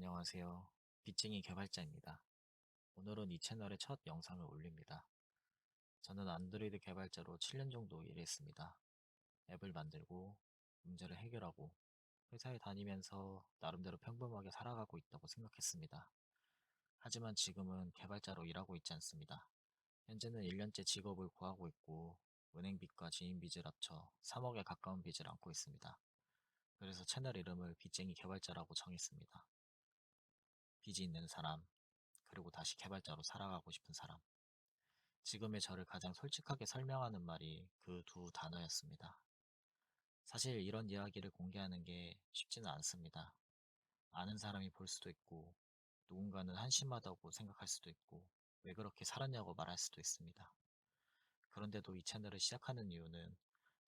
안녕하세요. 빚쟁이 개발자입니다. 오늘은 이 채널에 첫 영상을 올립니다. 저는 안드로이드 개발자로 7년 정도 일했습니다. 앱을 만들고 문제를 해결하고 회사에 다니면서 나름대로 평범하게 살아가고 있다고 생각했습니다. 하지만 지금은 개발자로 일하고 있지 않습니다. 현재는 1년째 직업을 구하고 있고 은행빚과 지인빚을 합쳐 3억에 가까운 빚을 안고 있습니다. 그래서 채널 이름을 빚쟁이 개발자라고 정했습니다. 빚이 있는 사람, 그리고 다시 개발자로 살아가고 싶은 사람. 지금의 저를 가장 솔직하게 설명하는 말이 그 두 단어였습니다. 사실 이런 이야기를 공개하는 게 쉽지는 않습니다. 아는 사람이 볼 수도 있고, 누군가는 한심하다고 생각할 수도 있고, 왜 그렇게 살았냐고 말할 수도 있습니다. 그런데도 이 채널을 시작하는 이유는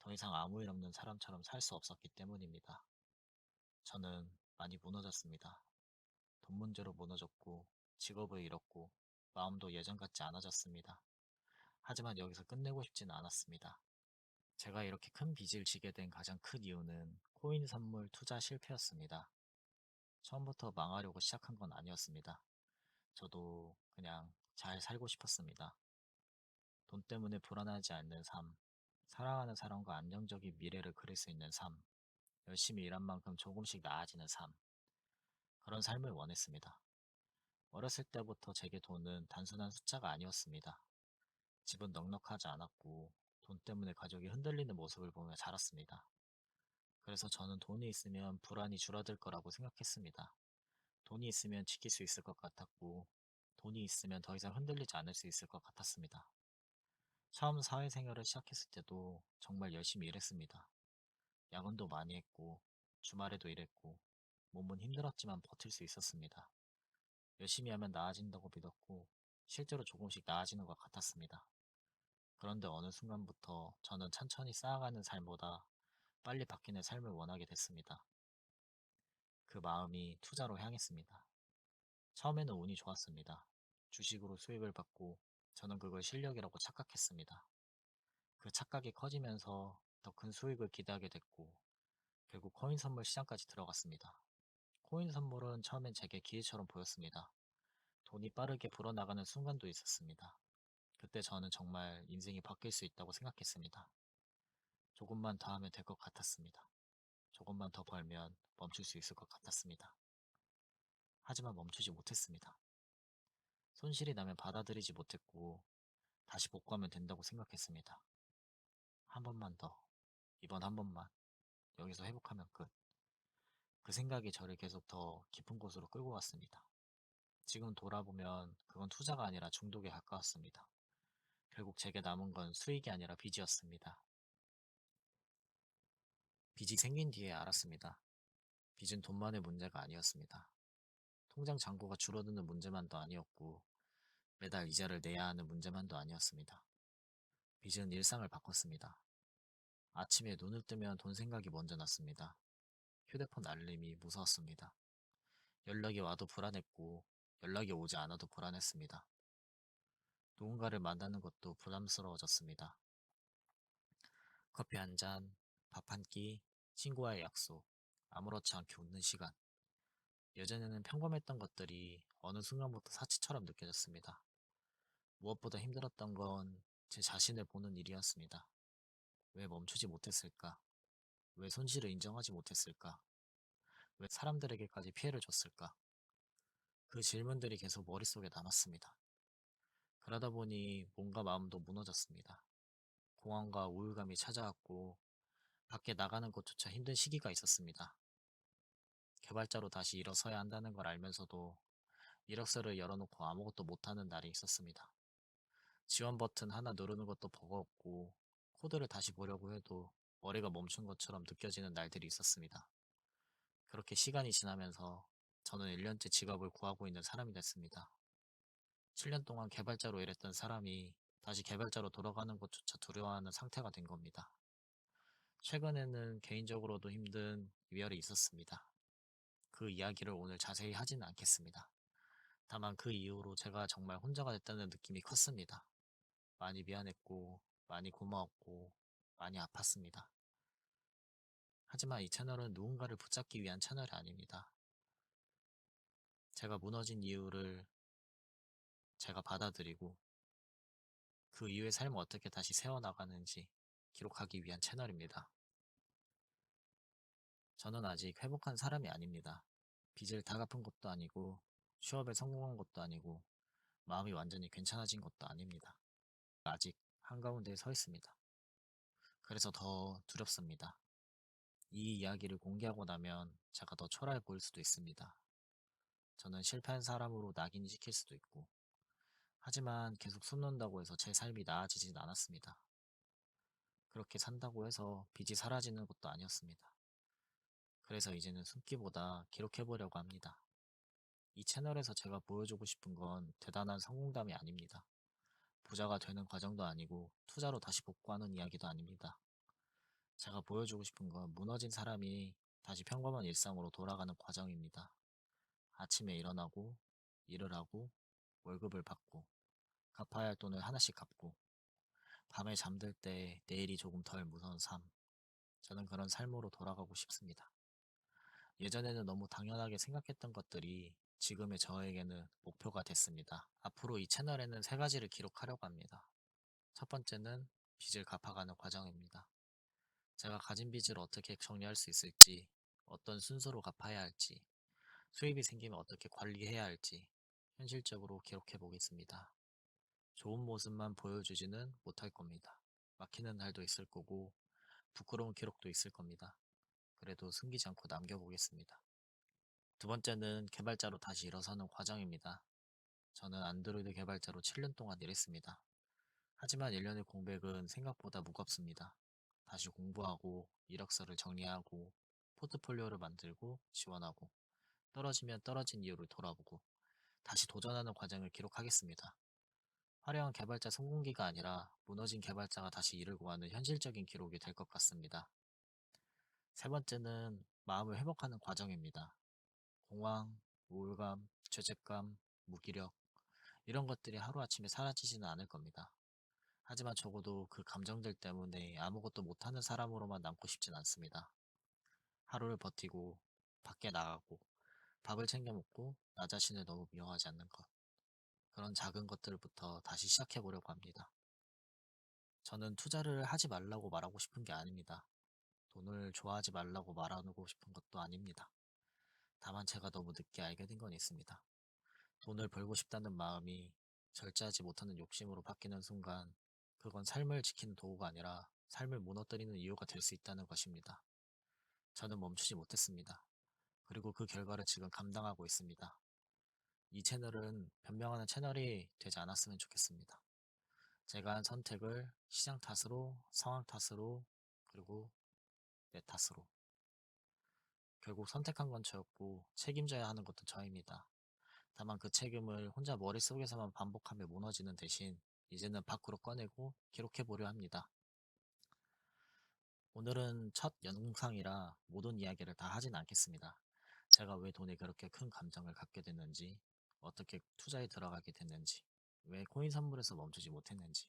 더 이상 아무 일 없는 사람처럼 살 수 없었기 때문입니다. 저는 많이 무너졌습니다. 돈 문제로 무너졌고, 직업을 잃었고, 마음도 예전 같지 않아졌습니다. 하지만 여기서 끝내고 싶지는 않았습니다. 제가 이렇게 큰 빚을 지게 된 가장 큰 이유는 코인 선물 투자 실패였습니다. 처음부터 망하려고 시작한 건 아니었습니다. 저도 그냥 잘 살고 싶었습니다. 돈 때문에 불안하지 않는 삶, 사랑하는 사람과 안정적인 미래를 그릴 수 있는 삶, 열심히 일한 만큼 조금씩 나아지는 삶, 그런 삶을 원했습니다. 어렸을 때부터 제게 돈은 단순한 숫자가 아니었습니다. 집은 넉넉하지 않았고 돈 때문에 가족이 흔들리는 모습을 보며 자랐습니다. 그래서 저는 돈이 있으면 불안이 줄어들 거라고 생각했습니다. 돈이 있으면 지킬 수 있을 것 같았고 돈이 있으면 더 이상 흔들리지 않을 수 있을 것 같았습니다. 처음 사회생활을 시작했을 때도 정말 열심히 일했습니다. 야근도 많이 했고 주말에도 일했고 몸은 힘들었지만 버틸 수 있었습니다. 열심히 하면 나아진다고 믿었고 실제로 조금씩 나아지는 것 같았습니다. 그런데 어느 순간부터 저는 천천히 쌓아가는 삶보다 빨리 바뀌는 삶을 원하게 됐습니다. 그 마음이 투자로 향했습니다. 처음에는 운이 좋았습니다. 주식으로 수익을 받고 저는 그걸 실력이라고 착각했습니다. 그 착각이 커지면서 더 큰 수익을 기대하게 됐고 결국 코인 선물 시장까지 들어갔습니다. 코인 선물은 처음엔 제게 기회처럼 보였습니다. 돈이 빠르게 불어나가는 순간도 있었습니다. 그때 저는 정말 인생이 바뀔 수 있다고 생각했습니다. 조금만 더 하면 될 것 같았습니다. 조금만 더 벌면 멈출 수 있을 것 같았습니다. 하지만 멈추지 못했습니다. 손실이 나면 받아들이지 못했고 다시 복구하면 된다고 생각했습니다. 한 번만 더, 이번 한 번만, 여기서 회복하면 끝. 그 생각이 저를 계속 더 깊은 곳으로 끌고 갔습니다. 지금 돌아보면 그건 투자가 아니라 중독에 가까웠습니다. 결국 제게 남은 건 수익이 아니라 빚이었습니다. 빚이 생긴 뒤에 알았습니다. 빚은 돈만의 문제가 아니었습니다. 통장 잔고가 줄어드는 문제만도 아니었고 매달 이자를 내야 하는 문제만도 아니었습니다. 빚은 일상을 바꿨습니다. 아침에 눈을 뜨면 돈 생각이 먼저 났습니다. 휴대폰 알림이 무서웠습니다. 연락이 와도 불안했고 연락이 오지 않아도 불안했습니다. 누군가를 만나는 것도 부담스러워졌습니다. 커피 한 잔, 밥 한 끼, 친구와의 약속, 아무렇지 않게 웃는 시간. 예전에는 평범했던 것들이 어느 순간부터 사치처럼 느껴졌습니다. 무엇보다 힘들었던 건 제 자신을 보는 일이었습니다. 왜 멈추지 못했을까? 왜 손실을 인정하지 못했을까? 왜 사람들에게까지 피해를 줬을까? 그 질문들이 계속 머릿속에 남았습니다. 그러다 보니 몸과 마음도 무너졌습니다. 공황과 우울감이 찾아왔고 밖에 나가는 것조차 힘든 시기가 있었습니다. 개발자로 다시 일어서야 한다는 걸 알면서도 이력서를 열어놓고 아무것도 못하는 날이 있었습니다. 지원 버튼 하나 누르는 것도 버거웠고 코드를 다시 보려고 해도 머리가 멈춘 것처럼 느껴지는 날들이 있었습니다. 그렇게 시간이 지나면서 저는 1년째 직업을 구하고 있는 사람이 됐습니다. 7년 동안 개발자로 일했던 사람이 다시 개발자로 돌아가는 것조차 두려워하는 상태가 된 겁니다. 최근에는 개인적으로도 힘든 이별이 있었습니다. 그 이야기를 오늘 자세히 하지는 않겠습니다. 다만 그 이후로 제가 정말 혼자가 됐다는 느낌이 컸습니다. 많이 미안했고, 많이 고마웠고, 많이 아팠습니다. 하지만 이 채널은 누군가를 붙잡기 위한 채널이 아닙니다. 제가 무너진 이유를 제가 받아들이고 그 이후의 삶을 어떻게 다시 세워나가는지 기록하기 위한 채널입니다. 저는 아직 회복한 사람이 아닙니다. 빚을 다 갚은 것도 아니고 취업에 성공한 것도 아니고 마음이 완전히 괜찮아진 것도 아닙니다. 아직 한가운데에 서 있습니다. 그래서 더 두렵습니다. 이 이야기를 공개하고 나면 제가 더 초라해 보일 수도 있습니다. 저는 실패한 사람으로 낙인이 찍힐 수도 있고, 하지만 계속 숨는다고 해서 제 삶이 나아지진 않았습니다. 그렇게 산다고 해서 빚이 사라지는 것도 아니었습니다. 그래서 이제는 숨기보다 기록해보려고 합니다. 이 채널에서 제가 보여주고 싶은 건 대단한 성공담이 아닙니다. 부자가 되는 과정도 아니고 투자로 다시 복구하는 이야기도 아닙니다. 제가 보여주고 싶은 건 무너진 사람이 다시 평범한 일상으로 돌아가는 과정입니다. 아침에 일어나고, 일을 하고, 월급을 받고, 갚아야 할 돈을 하나씩 갚고, 밤에 잠들 때 내일이 조금 덜 무서운 삶. 저는 그런 삶으로 돌아가고 싶습니다. 예전에는 너무 당연하게 생각했던 것들이 지금의 저에게는 목표가 됐습니다. 앞으로 이 채널에는 세 가지를 기록하려고 합니다. 첫 번째는 빚을 갚아가는 과정입니다. 제가 가진 빚을 어떻게 정리할 수 있을지, 어떤 순서로 갚아야 할지, 수입이 생기면 어떻게 관리해야 할지 현실적으로 기록해 보겠습니다. 좋은 모습만 보여주지는 못할 겁니다. 막히는 날도 있을 거고, 부끄러운 기록도 있을 겁니다. 그래도 숨기지 않고 남겨보겠습니다. 두 번째는 개발자로 다시 일어서는 과정입니다. 저는 안드로이드 개발자로 7년 동안 일했습니다. 하지만 1년의 공백은 생각보다 무겁습니다. 다시 공부하고, 이력서를 정리하고, 포트폴리오를 만들고, 지원하고, 떨어지면 떨어진 이유를 돌아보고, 다시 도전하는 과정을 기록하겠습니다. 화려한 개발자 성공기가 아니라 무너진 개발자가 다시 일을 구하는 현실적인 기록이 될 것 같습니다. 세 번째는 마음을 회복하는 과정입니다. 공황, 우울감, 죄책감, 무기력, 이런 것들이 하루아침에 사라지지는 않을 겁니다. 하지만 적어도 그 감정들 때문에 아무것도 못하는 사람으로만 남고 싶진 않습니다. 하루를 버티고, 밖에 나가고, 밥을 챙겨 먹고, 나 자신을 너무 미워하지 않는 것. 그런 작은 것들부터 다시 시작해 보려고 합니다. 저는 투자를 하지 말라고 말하고 싶은 게 아닙니다. 돈을 좋아하지 말라고 말하고 싶은 것도 아닙니다. 다만 제가 너무 늦게 알게 된 건 있습니다. 돈을 벌고 싶다는 마음이 절제하지 못하는 욕심으로 바뀌는 순간, 그건 삶을 지키는 도구가 아니라 삶을 무너뜨리는 이유가 될 수 있다는 것입니다. 저는 멈추지 못했습니다. 그리고 그 결과를 지금 감당하고 있습니다. 이 채널은 변명하는 채널이 되지 않았으면 좋겠습니다. 제가 한 선택을 시장 탓으로, 상황 탓으로, 그리고 내 탓으로. 결국 선택한 건 저였고 책임져야 하는 것도 저입니다. 다만 그 책임을 혼자 머릿속에서만 반복하며 무너지는 대신 이제는 밖으로 꺼내고 기록해보려 합니다. 오늘은 첫 영상이라 모든 이야기를 다 하진 않겠습니다. 제가 왜 돈에 그렇게 큰 감정을 갖게 됐는지, 어떻게 투자에 들어가게 됐는지, 왜 코인 선물에서 멈추지 못했는지,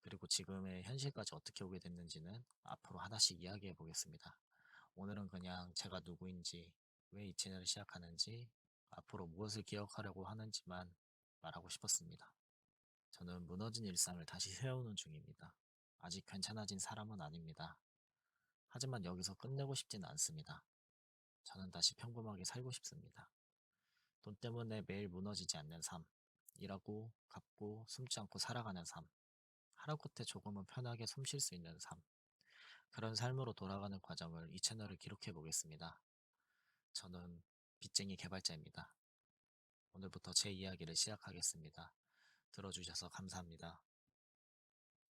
그리고 지금의 현실까지 어떻게 오게 됐는지는 앞으로 하나씩 이야기해 보겠습니다. 오늘은 그냥 제가 누구인지, 왜 이 채널을 시작하는지, 앞으로 무엇을 기억하려고 하는지만 말하고 싶었습니다. 저는 무너진 일상을 다시 세우는 중입니다. 아직 괜찮아진 사람은 아닙니다. 하지만 여기서 끝내고 싶지는 않습니다. 저는 다시 평범하게 살고 싶습니다. 돈 때문에 매일 무너지지 않는 삶, 일하고, 갚고, 숨지 않고 살아가는 삶, 하루 끝에 조금은 편하게 숨 쉴 수 있는 삶, 그런 삶으로 돌아가는 과정을 이 채널을 기록해 보겠습니다. 저는 빚쟁이 개발자입니다. 오늘부터 제 이야기를 시작하겠습니다. 들어주셔서 감사합니다.